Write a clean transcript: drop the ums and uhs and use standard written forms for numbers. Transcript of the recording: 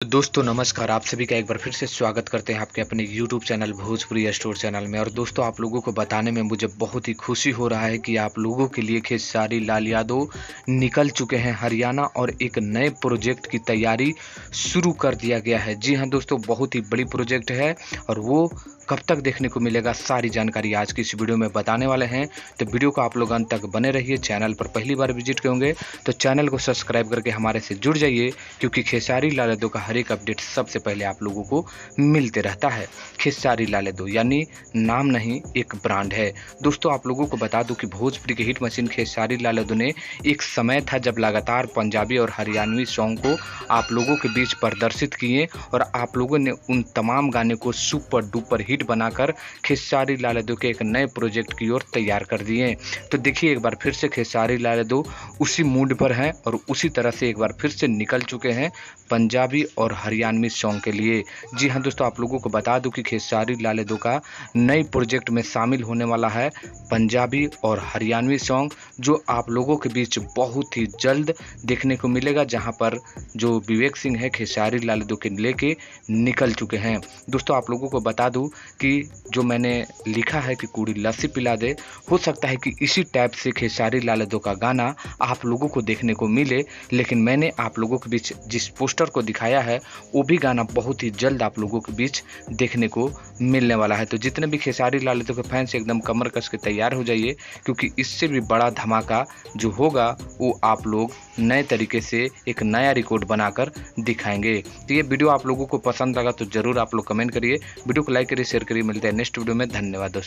दोस्तों नमस्कार। आप सभी का एक बार फिर से स्वागत करते हैं आपके अपने YouTube channel Bhojpuri store channel में। और दोस्तों आप लोगों को बताने में मुझे बहुत ही खुशी हो रहा है कि आप लोगों के लिए खेसारी लाल यादव निकल चुके हैं हरियाणा और एक नए प्रोजेक्ट की तैयारी शुरू कर दिया गया है। जी हाँ दोस्तों, बहुत ही बड़ी प्रोजेक्ट है और वो कब तक देखने को मिलेगा, सारी जानकारी आज की इस वीडियो में बताने वाले हैं। तो वीडियो को आप लोग अंत तक बने रहिए। चैनल पर पहली बार विजिट करेंगे तो चैनल को सब्सक्राइब करके हमारे से जुड़ जाइए, क्योंकि खेसारी लाल यादव का हर एक अपडेट सबसे पहले आप लोगों को मिलते रहता है। खेसारी लाल यादव यानी नाम नहीं, एक ब्रांड है। दोस्तों आप लोगों को बता दूं कि भोजपुरी के हिट मशीन खेसारी लाल यादव ने एक समय था जब लगातार पंजाबी और हरियाणवी सॉन्ग को आप लोगों के बीच प्रदर्शित किए और आप लोगों ने उन तमाम गाने को सुपर डुपर हिट बनाकर खेसारी लाल यादव के एक नए प्रोजेक्ट की ओर तैयार कर दिए। तो देखिए एक बार फिर से खेसारी लाल यादव उसी मूड पर हैं और उसी तरह से एक बार फिर से निकल चुके हैं पंजाबी और हरियाणवी सॉन्ग के लिए। जी हाँ दोस्तों, आप लोगों को बता दूं कि खेसारी लाल यादव का नए प्रोजेक्ट में शामिल होने वाला है पंजाबी और हरियाणवी सॉन्ग, जो आप लोगों के बीच बहुत ही जल्द देखने को मिलेगा, जहां पर जो विवेक सिंह है खेसारी लाल यादव के लेके निकल चुके हैं। दोस्तों आप लोगों को बता दूं कि जो मैंने लिखा है कि कुड़ी लस्सी पिला दे, हो सकता है कि इसी टाइप से खेसारी लाल यादव का गाना आप लोगों को देखने को मिले। लेकिन मैंने आप लोगों के बीच जिस पोस्टर को दिखाया है वो भी गाना बहुत ही जल्द आप लोगों के बीच देखने को मिलने वाला है। तो जितने भी खेसारी लाल यादव के फैंस एकदम कमर कस के तैयार हो जाइए, क्योंकि इससे भी बड़ा धमाका जो होगा वो आप लोग नए तरीके से एक नया रिकॉर्ड बनाकर दिखाएंगे। तो ये वीडियो आप लोगों को पसंद लगा तो जरूर आप लोग कमेंट करिए, वीडियो को लाइक करिए, शेयर करिए। मिलते हैं नेक्स्ट वीडियो में। धन्यवाद दोस्तों।